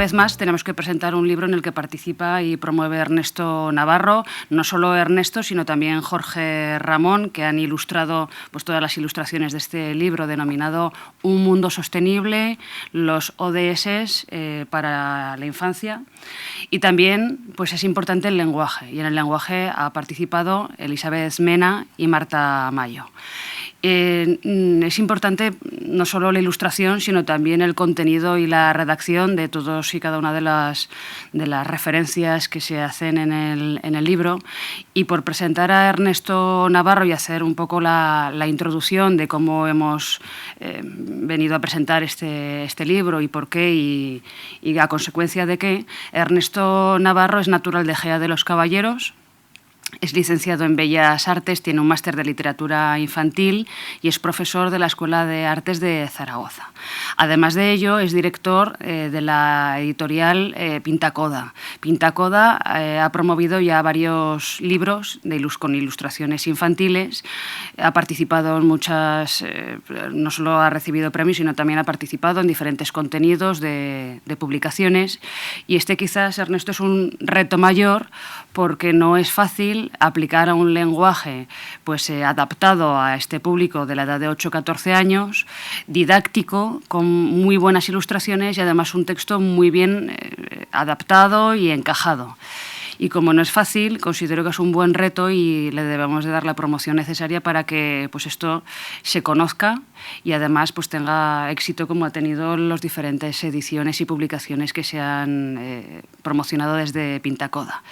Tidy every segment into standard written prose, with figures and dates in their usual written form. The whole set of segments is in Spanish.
vez más tenemos que presentar un libro en el que participa y promueve Ernesto Navarro, no solo Ernesto, sino también Jorge Ramón, que han ilustrado pues, todas las ilustraciones de este libro denominado Un mundo sostenible, los ODS para la infancia. Y también pues, es importante el lenguaje, y en el lenguaje ha participado Elizabeth Mena y Marta Mayo. Es importante no solo la ilustración, sino también el contenido y la redacción de todos y cada una de las referencias que se hacen en el libro. Y por presentar a Ernesto Navarro y hacer un poco la introducción de cómo hemos venido a presentar este libro y por qué y a consecuencia de qué, Ernesto Navarro es natural de Gea de los Caballeros. Es licenciado en Bellas Artes, tiene un máster de literatura infantil y es profesor de la Escuela de Artes de Zaragoza. Además de ello, es director de la editorial Pintacoda. Pintacoda ha promovido ya varios libros con ilustraciones infantiles, ha participado en muchas, no solo ha recibido premios, sino también ha participado en diferentes contenidos de publicaciones. Y quizás, Ernesto, es un reto mayor porque no es fácil aplicar a un lenguaje pues, adaptado a este público de la edad de 8-14 años, didáctico, con muy buenas ilustraciones y además un texto muy bien adaptado y encajado. Y como no es fácil, considero que es un buen reto y le debemos de dar la promoción necesaria para que pues, esto se conozca y además pues, tenga éxito como ha tenido las diferentes ediciones y publicaciones que se han promocionado desde Pintacoda.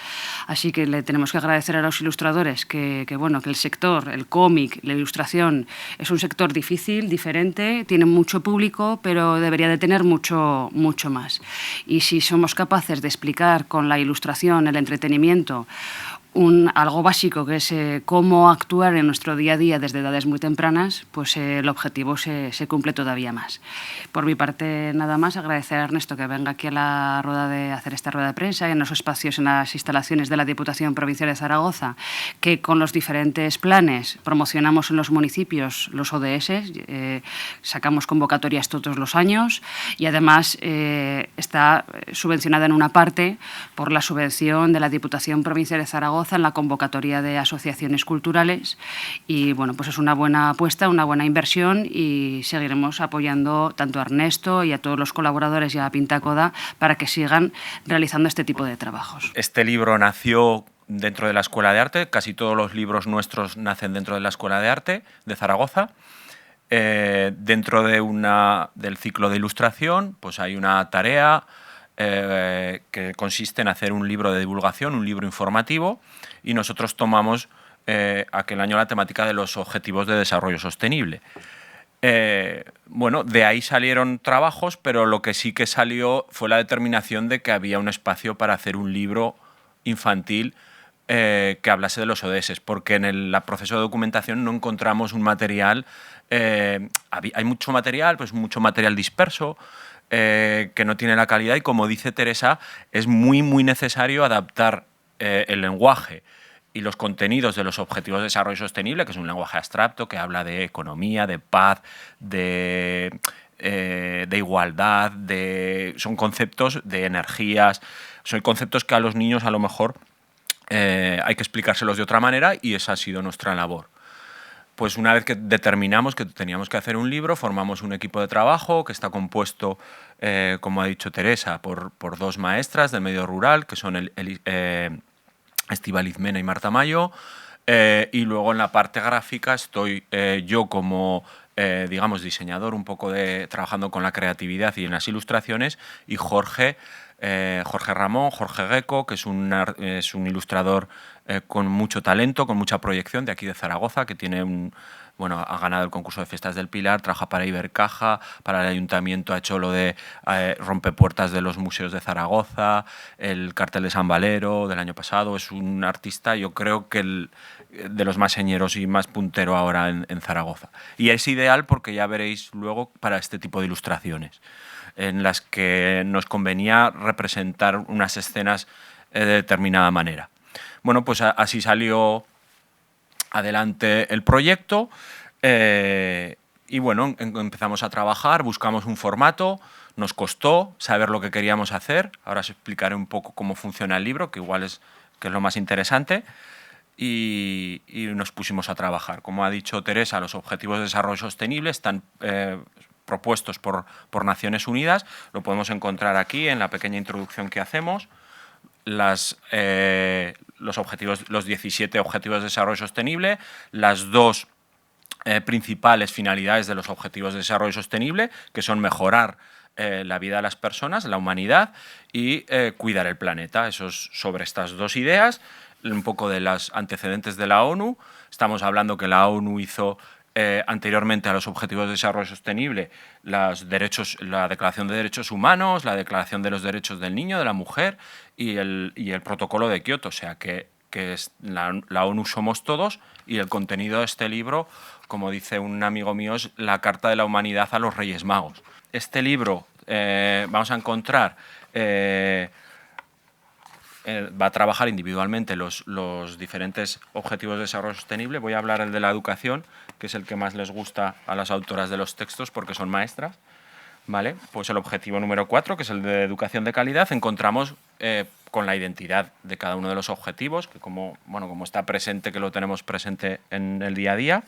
Así que le tenemos que agradecer a los ilustradores que el sector, el cómic, la ilustración, es un sector difícil, diferente, tiene mucho público, pero debería de tener mucho más. Y si somos capaces de explicar con la ilustración, el entretenimiento, algo básico que es cómo actuar en nuestro día a día desde edades muy tempranas, pues el objetivo se cumple todavía más. Por mi parte, nada más, agradecer a Ernesto que venga aquí a hacer esta rueda de prensa en los espacios, en las instalaciones de la Diputación Provincial de Zaragoza, que con los diferentes planes promocionamos en los municipios los ODS, sacamos convocatorias todos los años y además está subvencionada en una parte por la subvención de la Diputación Provincial de Zaragoza en la convocatoria de asociaciones culturales y bueno, pues es una buena apuesta, una buena inversión y seguiremos apoyando tanto a Ernesto y a todos los colaboradores y a Pintacoda para que sigan realizando este tipo de trabajos. Este libro nació dentro de la Escuela de Arte, casi todos los libros nuestros nacen dentro de la Escuela de Arte de Zaragoza. Dentro del ciclo de ilustración pues hay una tarea que consiste en hacer un libro de divulgación, un libro informativo, y nosotros tomamos aquel año la temática de los Objetivos de Desarrollo Sostenible. De ahí salieron trabajos, pero lo que sí que salió fue la determinación de que había un espacio para hacer un libro infantil que hablase de los ODS, porque en el proceso de documentación no encontramos un material, hay mucho material, pues mucho material disperso, que no tiene la calidad y, como dice Teresa, es muy necesario adaptar el lenguaje y los contenidos de los Objetivos de Desarrollo Sostenible, que es un lenguaje abstracto que habla de economía, de paz, de igualdad, son conceptos de energías, son conceptos que a los niños a lo mejor hay que explicárselos de otra manera y esa ha sido nuestra labor. Pues una vez que determinamos que teníamos que hacer un libro, formamos un equipo de trabajo que está compuesto, como ha dicho Teresa, por dos maestras del medio rural, que son Estíbaliz Mena y Marta Mayo, y luego en la parte gráfica estoy yo como, digamos, diseñador, un poco trabajando con la creatividad y en las ilustraciones, y Jorge Ramón, Jorge Gecko, que es un ilustrador con mucho talento, con mucha proyección, de aquí de Zaragoza, que ha ganado el concurso de Fiestas del Pilar, trabaja para Ibercaja, para el Ayuntamiento ha hecho lo de rompepuertas de los museos de Zaragoza, el cartel de San Valero del año pasado. Es un artista, yo creo que de los más señeros y más puntero ahora en Zaragoza. Y es ideal porque ya veréis luego para este tipo de ilustraciones, en las que nos convenía representar unas escenas de determinada manera. Bueno, pues así salió adelante el proyecto y bueno, empezamos a trabajar, buscamos un formato. Nos costó saber lo que queríamos hacer. Ahora os explicaré un poco cómo funciona el libro, que igual es lo más interesante. Y nos pusimos a trabajar. Como ha dicho Teresa, los Objetivos de Desarrollo Sostenible están propuestos por Naciones Unidas. Lo podemos encontrar aquí en la pequeña introducción que hacemos. Los 17 Objetivos de Desarrollo Sostenible, las dos principales finalidades de los Objetivos de Desarrollo Sostenible, que son mejorar la vida de las personas, la humanidad, y cuidar el planeta. Eso es sobre estas dos ideas. Un poco de los antecedentes de la ONU. Estamos hablando que la ONU hizo anteriormente a los Objetivos de Desarrollo Sostenible la Declaración de Derechos Humanos, la Declaración de los Derechos del Niño, de la Mujer y el Protocolo de Kioto. O sea que la ONU somos todos, y el contenido de este libro, como dice un amigo mío, es la Carta de la Humanidad a los Reyes Magos. Este libro vamos a encontrar... va a trabajar individualmente los diferentes objetivos de desarrollo sostenible. Voy a hablar el de la educación, que es el que más les gusta a las autoras de los textos porque son maestras. ¿Vale? Pues el objetivo número 4, que es el de educación de calidad, encontramos con la identidad de cada uno de los objetivos, que como está presente, que lo tenemos presente en el día a día,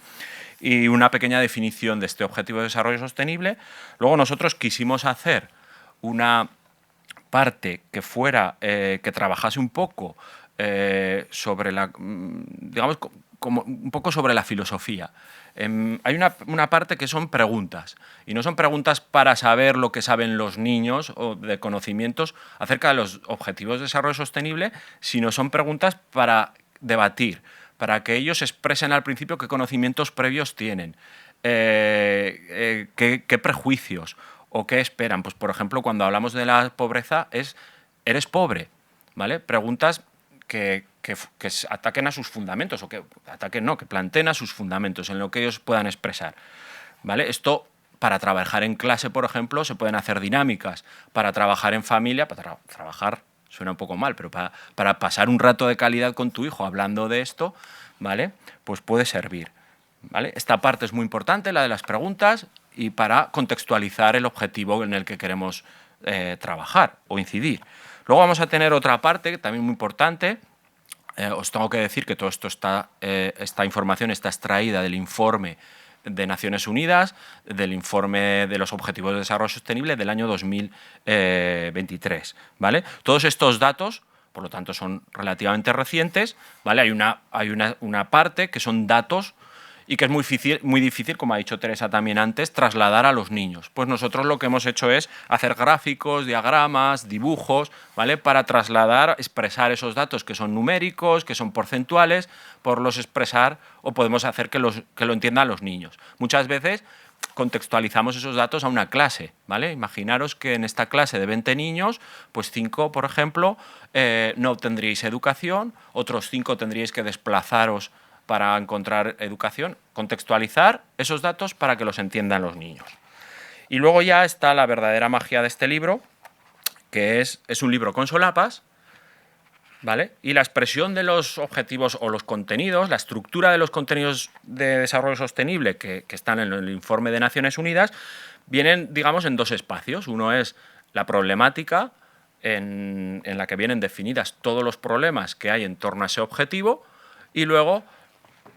y una pequeña definición de este objetivo de desarrollo sostenible. Luego nosotros quisimos hacer una parte que fuera, que trabajase un poco sobre digamos, como un poco sobre la filosofía. Hay una parte que son preguntas, y no son preguntas para saber lo que saben los niños o de conocimientos acerca de los objetivos de desarrollo sostenible, sino son preguntas para debatir, para que ellos expresen al principio qué conocimientos previos tienen, qué prejuicios o qué esperan. Pues, por ejemplo, cuando hablamos de la pobreza es ¿eres pobre? ¿Vale? Preguntas que ataquen a sus fundamentos, o que planteen a sus fundamentos, en lo que ellos puedan expresar. ¿Vale? Esto, para trabajar en clase, por ejemplo, se pueden hacer dinámicas. Para trabajar en familia, para trabajar suena un poco mal, pero para pasar un rato de calidad con tu hijo hablando de esto, ¿vale? Pues puede servir. ¿Vale? Esta parte es muy importante, la de las preguntas, y para contextualizar el objetivo en el que queremos trabajar o incidir. Luego vamos a tener otra parte también muy importante. Os tengo que decir que todo esto esta información está extraída del informe de Naciones Unidas, del informe de los Objetivos de Desarrollo Sostenible del año 2023. ¿Vale? Todos estos datos, por lo tanto, son relativamente recientes. ¿Vale? Hay una parte que son datos y que es muy difícil, como ha dicho Teresa también antes, trasladar a los niños. Pues nosotros lo que hemos hecho es hacer gráficos, diagramas, dibujos, ¿vale? Para trasladar, expresar esos datos que son numéricos, que son porcentuales, poderlos expresar, o podemos hacer que lo entiendan los niños. Muchas veces contextualizamos esos datos a una clase, ¿vale? Imaginaros que en esta clase de 20 niños, pues 5, por ejemplo, no obtendríais educación, otros 5 tendríais que desplazaros para encontrar educación, contextualizar esos datos para que los entiendan los niños. Y luego ya está la verdadera magia de este libro, que es un libro con solapas, ¿vale? Y la expresión de los objetivos o los contenidos, la estructura de los contenidos de desarrollo sostenible que están en el informe de Naciones Unidas, vienen, digamos, en dos espacios. Uno es la problemática, en la que vienen definidas todos los problemas que hay en torno a ese objetivo, y luego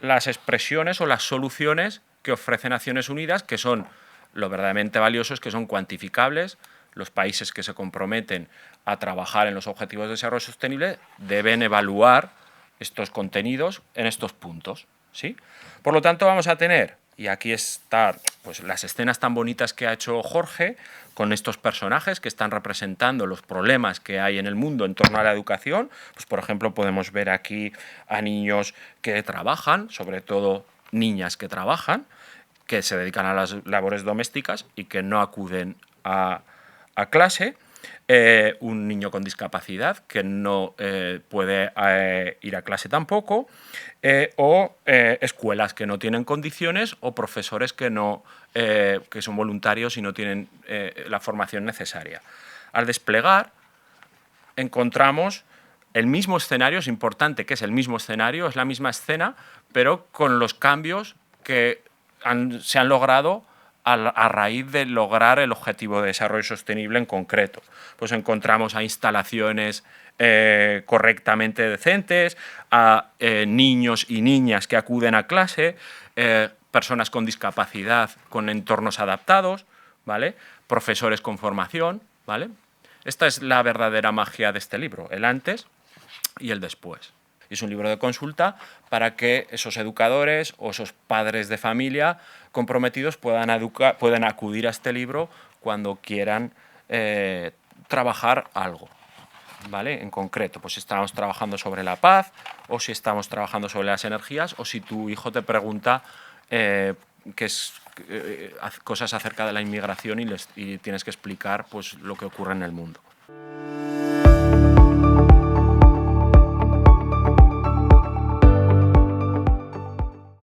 las expresiones o las soluciones que ofrece Naciones Unidas, que son lo verdaderamente valiosos, que son cuantificables. Los países que se comprometen a trabajar en los objetivos de desarrollo sostenible deben evaluar estos contenidos en estos puntos, ¿sí? Por lo tanto, vamos a tener, y aquí están pues, las escenas tan bonitas que ha hecho Jorge, con estos personajes que están representando los problemas que hay en el mundo en torno a la educación. Pues, por ejemplo, podemos ver aquí a niños que trabajan, sobre todo niñas que trabajan, que se dedican a las labores domésticas y que no acuden a clase. Un niño con discapacidad que no puede ir a clase tampoco, o escuelas que no tienen condiciones, o profesores que son voluntarios y no tienen la formación necesaria. Al desplegar encontramos el mismo escenario. Es importante que es el mismo escenario, es la misma escena, pero con los cambios que se han logrado a raíz de lograr el objetivo de desarrollo sostenible en concreto. Pues encontramos a instalaciones correctamente decentes, a niños y niñas que acuden a clase, personas con discapacidad con entornos adaptados, ¿vale? Profesores con formación, ¿vale? Esta es la verdadera magia de este libro, el antes y el después. Es un libro de consulta para que esos educadores o esos padres de familia comprometidos puedan acudir a este libro cuando quieran trabajar algo, ¿vale? En concreto, pues si estamos trabajando sobre la paz, o si estamos trabajando sobre las energías, o si tu hijo te pregunta cosas acerca de la inmigración y tienes que explicar pues, lo que ocurre en el mundo.